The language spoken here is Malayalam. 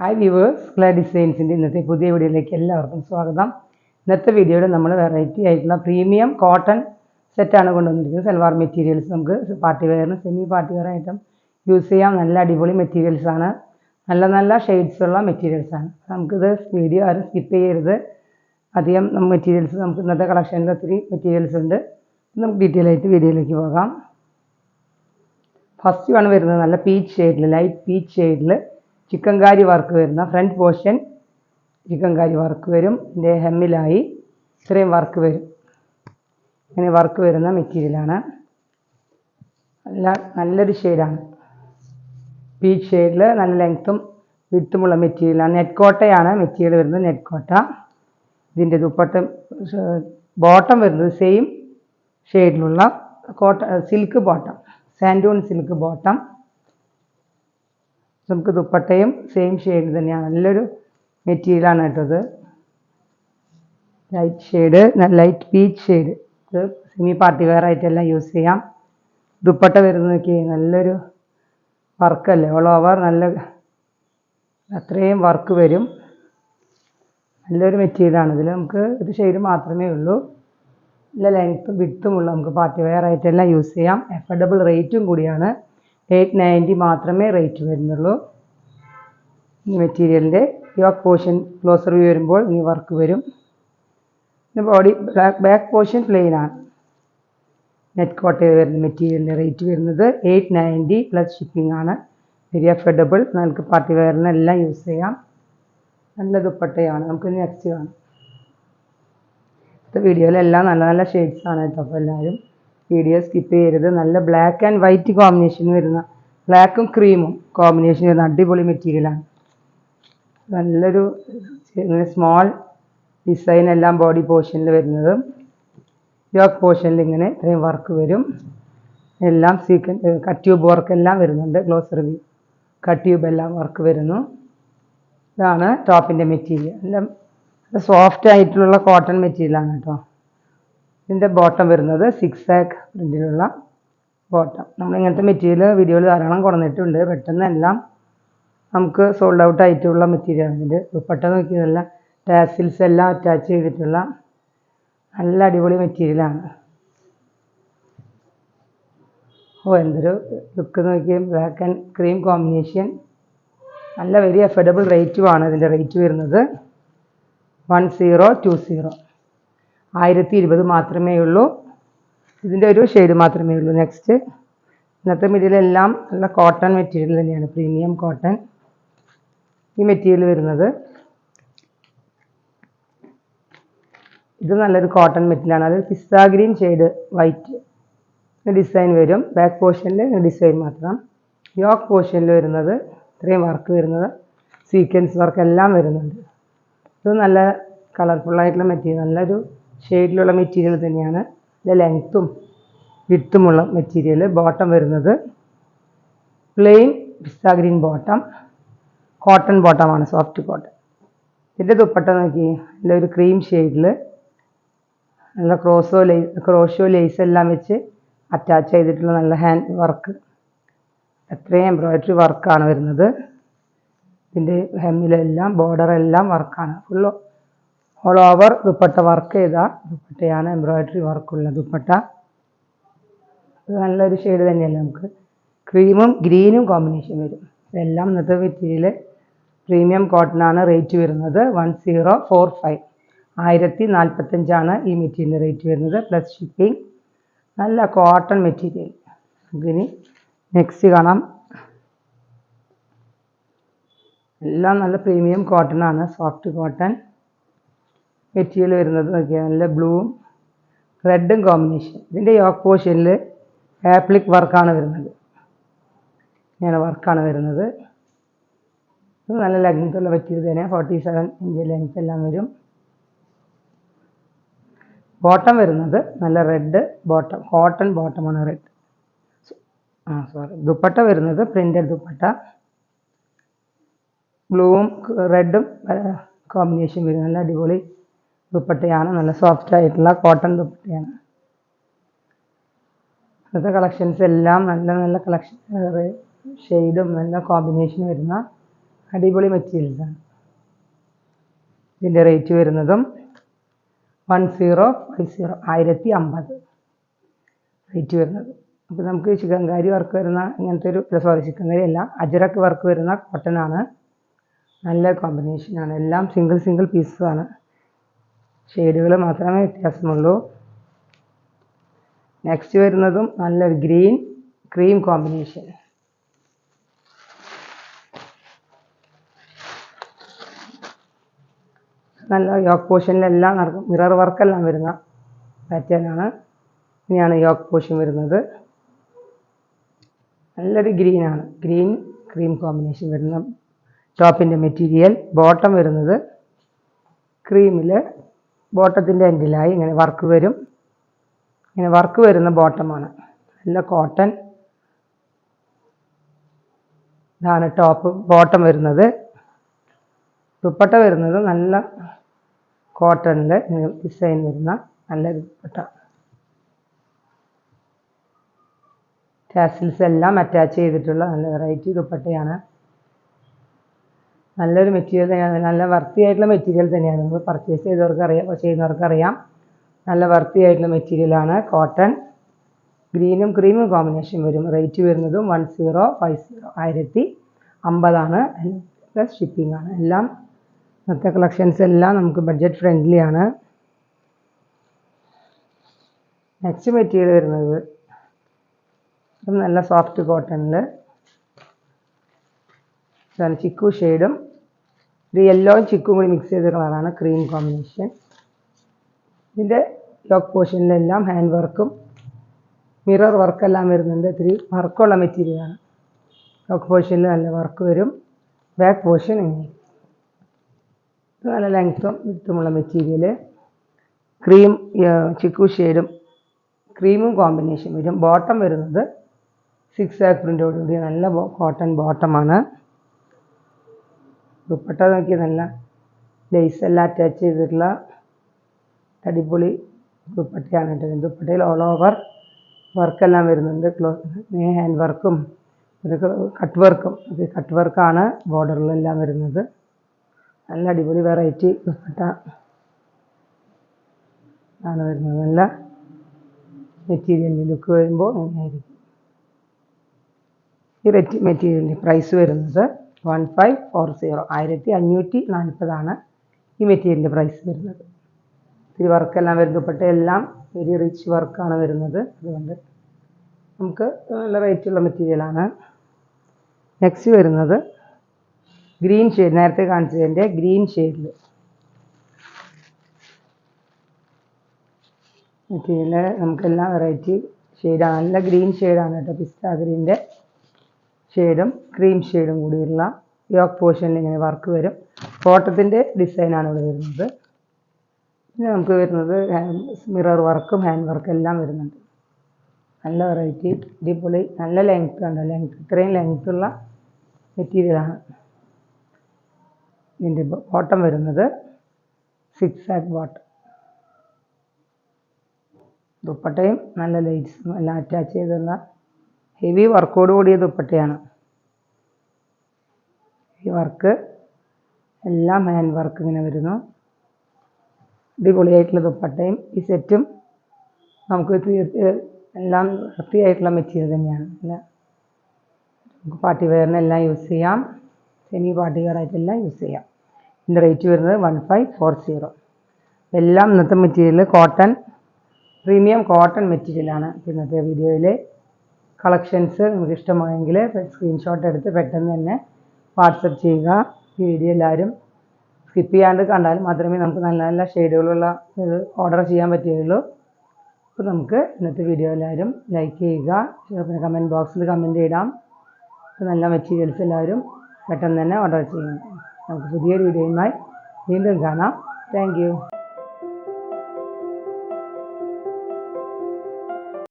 ഹായ് വ്യൂവേഴ്സ്, ക്ലേ ഡിസൈൻസിൻ്റെ ഇന്നത്തെ പുതിയ വീഡിയോയിലേക്ക് എല്ലാവർക്കും സ്വാഗതം. ഇന്നത്തെ വീഡിയോയിൽ നമ്മൾ വെറൈറ്റി ആയിട്ടുള്ള പ്രീമിയം കോട്ടൺ സെറ്റാണ് കൊണ്ടുവന്നിരിക്കുന്നത്. സൽവാർ മെറ്റീരിയൽസ് നമുക്ക് പാർട്ടി വെയറിനും സെമി പാർട്ടി വെയർ ആയിട്ടും യൂസ് ചെയ്യാം. നല്ല അടിപൊളി മെറ്റീരിയൽസാണ്, നല്ല നല്ല ഷെയ്ഡ്സുള്ള മെറ്റീരിയൽസാണ്. നമുക്കിത് വീഡിയോ ആരും സ്കിപ്പ് ചെയ്യരുത്. അധികം മെറ്റീരിയൽസ് നമുക്ക് ഇന്നത്തെ കളക്ഷനിൽ ഒത്തിരി മെറ്റീരിയൽസ് ഉണ്ട്. നമുക്ക് ഡീറ്റെയിൽ ആയിട്ട് വീഡിയോയിലേക്ക് പോകാം. ഫസ്റ്റ് ആണ് വരുന്നത് നല്ല പീച്ച് ഷെയ്ഡിൽ, ലൈറ്റ് പീച്ച് ഷെയ്ഡിൽ ചിക്കൻകാരി വർക്ക് വരുന്ന ഫ്രണ്ട് പോർഷൻ ചിക്കൻകാരി വർക്ക് വരും. ഇതിൻ്റെ ഹെമ്മിലായി ഇത്രയും വർക്ക് വരും. ഇങ്ങനെ വർക്ക് വരുന്ന മെറ്റീരിയലാണ്. നല്ലൊരു ഷെയ്ഡാണ്. പീച്ച് ഷെയ്ഡിൽ നല്ല ലെങ്ത്തും വിഡ്ത്തുമുള്ള മെറ്റീരിയലാണ്. നെറ്റ് കോട്ടയാണ് മെറ്റീരിയൽ വരുന്നത്, നെറ്റ് കോട്ട. ഇതിൻ്റെ ബോട്ടം വരുന്നത് സെയിം ഷെയ്ഡിലുള്ള സിൽക്ക് ബോട്ടം, സാൻഡൂൺ സിൽക്ക് ബോട്ടം. നമുക്ക് ദുപ്പട്ടയും സെയിം ഷെയ്ഡ് തന്നെയാണ്. നല്ലൊരു മെറ്റീരിയലാണ് കേട്ടത്. Light shade, light peach shade. ഇത് സെമി പാർട്ടി വെയർ ആയിട്ടെല്ലാം യൂസ് ചെയ്യാം. ദുപ്പട്ട വരുന്നതൊക്കെ നല്ലൊരു വർക്കല്ലേ, ഓൾ ഓവർ നല്ല അത്രയും വർക്ക് വരും. നല്ലൊരു മെറ്റീരിയലാണ്. ഇതിൽ നമുക്ക് ഒരു ഷെയ്ഡ് മാത്രമേ ഉള്ളൂ. നല്ല ലെങ്ത്തും വിഡ്ത്തുമുള്ള നമുക്ക് പാർട്ടി വെയർ ആയിട്ടെല്ലാം യൂസ് ചെയ്യാം. അഫോർഡബിൾ റേറ്റും കൂടിയാണ്. 890 മാത്രമേ റേറ്റ് വരുന്നുള്ളൂ. ഈ മെറ്റീരിയലിൻ്റെ യോക്ക് പോർഷൻ ക്ലോസർ വ്യൂ വരുമ്പോൾ ഇനി വർക്ക് വരും. ബോഡി ബാക്ക് പോർഷൻ പ്ലെയിൻ ആണ്. നെറ്റ് കോട്ടയിൽ വരുന്ന മെറ്റീരിയലിൻ്റെ റേറ്റ് വരുന്നത് 890 പ്ലസ് ഷിപ്പിംഗ് ആണ്. Very affordable. നമുക്ക് പാർട്ടി വെയറിനെല്ലാം യൂസ് ചെയ്യാം. നല്ല ദുപ്പട്ടയാണ്. നമുക്ക് നെക്സ്റ്റ് കാണാം. ഇന്നത്തെ വീഡിയോയിലെല്ലാം നല്ല നല്ല ഷെയ്ഡ്സ് ആണ് കേട്ടോ. അപ്പോൾ എല്ലാവരും വീഡിയോ സ്കിപ്പ് ചെയ്യരുത്. നല്ല ബ്ലാക്ക് ആൻഡ് വൈറ്റ് കോമ്പിനേഷൻ വരുന്ന, ബ്ലാക്കും ക്രീമും കോമ്പിനേഷൻ വരുന്ന അടിപൊളി മെറ്റീരിയലാണ്. നല്ലൊരു സ്മോൾ ഡിസൈൻ എല്ലാം ബോഡി പോർഷനിൽ വരുന്നത്. യോക്ക് പോർഷനിൽ ഇങ്ങനെ ഇത്രയും വർക്ക് വരും. എല്ലാം കട്ട് ട്യൂബ് വർക്ക് എല്ലാം വരുന്നുണ്ട്. ഗ്ലോസർ വ്യൂ കട്ട് ട്യൂബ് എല്ലാം വർക്ക് വരുന്നു. ഇതാണ് ടോപ്പിൻ്റെ മെറ്റീരിയൽ. എല്ലാം സോഫ്റ്റ് ആയിട്ടുള്ള കോട്ടൺ മെറ്റീരിയലാണ് കേട്ടോ. ഇതിൻ്റെ ബോട്ടം വരുന്നത് 6 ആക്ക് പ്രിൻറ്റിലുള്ള ബോട്ടം. നമ്മൾ ഇങ്ങനത്തെ മെറ്റീരിയൽ വീഡിയോയിൽ ധാരാളം കൊണ്ടുവന്നിട്ടുണ്ട്. പെട്ടെന്ന് എല്ലാം നമുക്ക് സോൾഡ് ഔട്ട് ആയിട്ടുള്ള മെറ്റീരിയലാണ്. ഇതിൻ്റെ ദുപ്പട്ട നോക്കിയതല്ല, ടാസിൽസ് എല്ലാം അറ്റാച്ച് ചെയ്തിട്ടുള്ള നല്ല അടിപൊളി മെറ്റീരിയലാണ്. എന്തൊരു look Nokia, black and cream combination. നല്ല വെരി അഫോർഡബിൾ റേറ്റുമാണ്. ഇതിൻ്റെ റേറ്റ് വരുന്നത് 1020, 1020 മാത്രമേ ഉള്ളൂ. ഇതിൻ്റെ ഒരു ഷെയ്ഡ് മാത്രമേ ഉള്ളൂ. നെക്സ്റ്റ്, ഇന്നത്തെ മെറ്റീരിയൽ എല്ലാം നല്ല കോട്ടൺ മെറ്റീരിയൽ തന്നെയാണ്, പ്രീമിയം കോട്ടൺ. ഈ മെറ്റീരിയൽ വരുന്നത് ഇത് നല്ലൊരു കോട്ടൺ മെറ്റീരിയലാണ്. അത് പിസ്ത ഗ്രീൻ ഷെയ്ഡ് വൈറ്റ് ഡിസൈൻ വരും. ബാക്ക് പോർഷനിൽ ഡിസൈൻ മാത്രം. യോക്ക് പോർഷനിൽ വരുന്നത് ഇത്രയും വർക്ക് വരുന്നത്, സീക്വൻസ് വർക്ക് എല്ലാം വരുന്നുണ്ട്. ഇത് നല്ല കളർഫുള്ളായിട്ടുള്ള മെറ്റീരിയൽ, നല്ലൊരു ഷെയ്ഡിലുള്ള മെറ്റീരിയൽ തന്നെയാണ്. നല്ല ലെങ്ത്തും വിഡ്ത്തുമുള്ള മെറ്റീരിയൽ. ബോട്ടം വരുന്നത് plain pista green bottom, cotton ബോട്ടമാണ്, സോഫ്റ്റ് കോട്ടൺ. ഇതിൻ്റെ ദുപ്പട്ട നോക്കി, നല്ലൊരു ക്രീം ഷെയ്ഡിൽ നല്ല ക്രോഷോ ലേസ് എല്ലാം വെച്ച് അറ്റാച്ച് ചെയ്തിട്ടുള്ള നല്ല ഹാൻഡ് വർക്ക്, അത്രയും എംബ്രോയിഡറി വർക്കാണ് വരുന്നത്. ഇതിൻ്റെ ഹെമ്മിലെല്ലാം ബോർഡറെല്ലാം വർക്കാണ്. Full all over dupatta work ചെയ്ത ദുപ്പട്ടയാണ്, എംബ്രോയിഡറി വർക്കുള്ള ദുപ്പട്ട. ഇത് നല്ലൊരു ഷെയ്ഡ് തന്നെയല്ലേ. നമുക്ക് ക്രീമും ഗ്രീനും കോമ്പിനേഷൻ വരും. ഇതെല്ലാം ഇന്നത്തെ മെറ്റീരിയൽ പ്രീമിയം കോട്ടൺ ആണ്. റേറ്റ് വരുന്നത് 1045, 1045 ഈ മെറ്റീരിയലിൻ്റെ റേറ്റ് വരുന്നത് പ്ലസ് ഷിപ്പിംഗ്. നല്ല കോട്ടൺ മെറ്റീരിയൽ. ഇതിന് നെക്സ്റ്റ് കാണാം. എല്ലാം നല്ല പ്രീമിയം കോട്ടൺ ആണ്, സോഫ്റ്റ് കോട്ടൺ. മെറ്റീരിയൽ വരുന്നത് നോക്കിയാൽ നല്ല ബ്ലൂവും റെഡും കോമ്പിനേഷൻ. ഇതിൻ്റെ യോക്ക് പോർഷനിൽ ആപ്ലിക് വർക്കാണ് വരുന്നത്. ഇങ്ങനെ വർക്കാണ് വരുന്നത്. ഇത് നല്ല ലെങ്ത്തുള്ള മെറ്റീരിയൽ തന്നെ, 47 ഇഞ്ച് ലെങ്ത്ത് എല്ലാം വരും. ബോട്ടം വരുന്നത് നല്ല റെഡ് ബോട്ടം, കോട്ടൺ ബോട്ടമാണ്, റെഡ്. ദുപ്പട്ട വരുന്നത് പ്രിൻ്റഡ് ദുപ്പട്ട, ബ്ലൂവും റെഡും കോമ്പിനേഷൻ വരും. നല്ല അടിപൊളി ദുപ്പട്ടയാണ്, നല്ല സോഫ്റ്റ് ആയിട്ടുള്ള കോട്ടൺ ദുപ്പട്ടയാണ്. ഇന്നത്തെ കളക്ഷൻസ് എല്ലാം നല്ല നല്ല കളക്ഷൻ, ഷെയ്ഡും നല്ല കോമ്പിനേഷൻ വരുന്ന അടിപൊളി മെറ്റീരിയൽസാണ്. ഇതിൻ്റെ റേറ്റ് വരുന്നതും 1050 റേറ്റ് വരുന്നത്. അപ്പോൾ നമുക്ക് ചിക്കൻകാരി വർക്ക് വരുന്ന ഇങ്ങനത്തെ ഒരു ചിക്കൻകാരി അല്ല, അജ്രക്ക് വർക്ക് വരുന്ന കോട്ടൺ ആണ്. നല്ല കോമ്പിനേഷനാണ്. എല്ലാം സിംഗിൾ പീസാണ്. ഷെയ്ഡുകൾ മാത്രമേ വ്യത്യാസമുള്ളൂ. നെക്സ്റ്റ് വരുന്നതും നല്ലൊരു ഗ്രീൻ ക്രീം കോമ്പിനേഷൻ. നല്ല യോക്ക് പോർഷനിലെല്ലാം നടക്കും. മിറർ വർക്കെല്ലാം വരുന്ന പാറ്റേൺ ആണ്. ഇനിയാണ് യോക്ക് പോർഷൻ വരുന്നത്. നല്ലൊരു ഗ്രീനാണ്. ഗ്രീൻ ക്രീം കോമ്പിനേഷൻ വരുന്ന ടോപ്പിൻ്റെ മെറ്റീരിയൽ. ബോട്ടം വരുന്നത് ക്രീമിൽ ബോട്ടത്തിൻ്റെ എൻഡിലായി ഇങ്ങനെ വർക്ക് വരും. ഇങ്ങനെ വർക്ക് വരുന്ന ബോട്ടമാണ്. നല്ല കോട്ടൺ. ഇതാണ് ടോപ്പ്. ബോട്ടം വരുന്നത്. ദുപ്പട്ട വരുന്നത് നല്ല കോട്ടണിൽ ഡിസൈൻ വരുന്ന നല്ല ദുപ്പട്ട. ടാസിൽസ് എല്ലാം അറ്റാച്ച് ചെയ്തിട്ടുള്ള നല്ല വെറൈറ്റി ദുപ്പട്ടയാണ്. നല്ലൊരു മെറ്റീരിയൽ തന്നെയാണ്. നല്ല വർത്തി ആയിട്ടുള്ള മെറ്റീരിയൽ തന്നെയാണ്. നിങ്ങൾ പർച്ചേസ് ചെയ്യുന്നവർക്കറിയാം നല്ല വർത്തി ആയിട്ടുള്ള മെറ്റീരിയലാണ്. കോട്ടൺ ഗ്രീനും ക്രീമും കോമ്പിനേഷൻ വരും. റേറ്റ് വരുന്നതും 1050 പ്ലസ് ഷിപ്പിംഗ് ആണ്. എല്ലാം ഇന്നത്തെ കളക്ഷൻസ് എല്ലാം നമുക്ക് ബഡ്ജറ്റ് ഫ്രണ്ട്ലി ആണ്. നെക്സ്റ്റ് മെറ്റീരിയൽ വരുന്നത് നല്ല സോഫ്റ്റ് കോട്ടണിൽ ചിക്കു ഷെയ്ഡും ഒരു യെല്ലോയും ചിക്കും കൂടി മിക്സ് ചെയ്ത കളറാണ്. Cream combination. ഇതിൻ്റെ യോക്ക് പോർഷനിലെല്ലാം ഹാൻഡ് വർക്കും മിറർ വർക്കെല്ലാം വരുന്നുണ്ട്. ഇത്തിരി വർക്കുള്ള മെറ്റീരിയലാണ്. യോക്ക് പോർഷനിൽ നല്ല വർക്ക് വരും. ബാക്ക് പോർഷൻ ഇങ്ങനെ നല്ല ലെങ്ത്തും വിട്ടുമുള്ള മെറ്റീരിയൽ. ക്രീം ചിക്കു ഷെയ്ഡും ക്രീമും കോമ്പിനേഷൻ വരും. ബോട്ടം വരുന്നത് 6 പ്രിൻ്റോടുകൂടി നല്ല കോട്ടൺ ബോട്ടമാണ്. ദുപ്പട്ട നോക്കി നല്ല ലേസ് എല്ലാം അറ്റാച്ച് ചെയ്തിട്ടുള്ള അടിപൊളി ദുപ്പട്ടയാണ് കേട്ടത്. ദുപ്പട്ടയിൽ ഓൾ ഓവർ വർക്കെല്ലാം വരുന്നുണ്ട്. ഹാൻഡ് വർക്കും കട്ട് വർക്കാണ് ബോർഡറിലെല്ലാം വരുന്നത്. നല്ല അടിപൊളി വെറൈറ്റി ദുപ്പട്ട ആണ് വരുന്നത്. നല്ല മെറ്റീരിയലിൻ്റെ ലുക്ക് വരുമ്പോൾ അങ്ങനെയായിരിക്കും. ഈ മെറ്റീരിയലിൻ്റെ പ്രൈസ് വരുന്നത് 1540 ഈ മെറ്റീരിയലിൻ്റെ പ്രൈസ് വരുന്നത്. ഈ വർക്കെല്ലാം വരുന്ന ദുപ്പട്ടയെല്ലാം വെരി റിച്ച് വർക്കാണ് വരുന്നത്. അതുകൊണ്ട് നമുക്ക് നല്ല റേറ്റുള്ള മെറ്റീരിയലാണ്. നെക്സ്റ്റ് വരുന്നത് ഗ്രീൻ ഷെയ്ഡ്. നേരത്തെ കാണിച്ചതിൻ്റെ ഗ്രീൻ ഷെയ്ഡിൽ മെറ്റീരിയൽ നമുക്കെല്ലാം വെറൈറ്റി ഷെയ്ഡാണ്. നല്ല ഗ്രീൻ ഷെയ്ഡാണ് കേട്ടോ. പിസ്ത ഗ്രീൻ്റെ ഷെയ്ഡും ക്രീം ഷെയ്ഡും കൂടിയുള്ള യോക്ക് പോർഷനിൽ ഇങ്ങനെ വർക്ക് വരും. കോട്ടത്തിൻ്റെ ഡിസൈനാണ് ഇവിടെ വരുന്നത്. പിന്നെ നമുക്ക് വരുന്നത് മിറർ വർക്കും ഹാൻഡ് വർക്കും എല്ലാം വരുന്നുണ്ട്. നല്ല വെറൈറ്റി അടിപൊളി. നല്ല ലെങ്ത്ത് ഉണ്ട്. ഇത്രയും ലെങ്ത്തുള്ള മെറ്റീരിയലാണ്. ഇതിൻ്റെ ബോട്ടം വരുന്നത് 6 ബോട്ടം. ദുപ്പട്ടയും നല്ല ലൈറ്റ്സും എല്ലാം അറ്റാച്ച് ചെയ്തുള്ള ഹെവി വർക്കോട് കൂടിയ ദുപ്പട്ടയാണ്. ഈ വർക്ക് എല്ലാം ഹാൻഡ് വർക്ക് ഇങ്ങനെ വരുന്നു. അടിപൊളിയായിട്ടുള്ള ദുപ്പട്ടയും ഈ സെറ്റും നമുക്ക് എല്ലാം വൃത്തിയായിട്ടുള്ള മെറ്റീരിയൽ തന്നെയാണ്. നമുക്ക് പാർട്ടി വെയറിനെല്ലാം യൂസ് ചെയ്യാം. സെമി പാർട്ടി വെയറായിട്ടെല്ലാം യൂസ് ചെയ്യാം. ഇതിൻ്റെ റേറ്റ് വരുന്നത് 1540. എല്ലാം ഇന്നത്തെ മെറ്റീരിയൽ കോട്ടൺ പ്രീമിയം കോട്ടൺ മെറ്റീരിയലാണ്. ഇന്നത്തെ വീഡിയോയിലെ കളക്ഷൻസ് നിങ്ങൾക്ക് ഇഷ്ടമായെങ്കിൽ സ്ക്രീൻഷോട്ട് എടുത്ത് പെട്ടെന്ന് തന്നെ വാട്സപ്പ് ചെയ്യുക. ഈ വീഡിയോ എല്ലാവരും സ്കിപ്പ് ചെയ്യാണ്ട് കണ്ടാൽ മാത്രമേ നമുക്ക് നല്ല നല്ല ഷെയ്ഡുകളുള്ള ഇത് ഓർഡർ ചെയ്യാൻ പറ്റുകയുള്ളൂ. അപ്പോൾ നമുക്ക് ഇന്നത്തെ വീഡിയോ എല്ലാവരും ലൈക്ക് ചെയ്യുക. പിന്നെ കമൻറ്റ് ബോക്സിൽ കമൻറ്റ് ഇടാം. നല്ല മെറ്റീരിയൽസ് എല്ലാവരും പെട്ടെന്ന് തന്നെ ഓർഡർ ചെയ്യുക. നമുക്ക് പുതിയൊരു വീഡിയോയുമായി വീണ്ടും കാണാം. Thank you.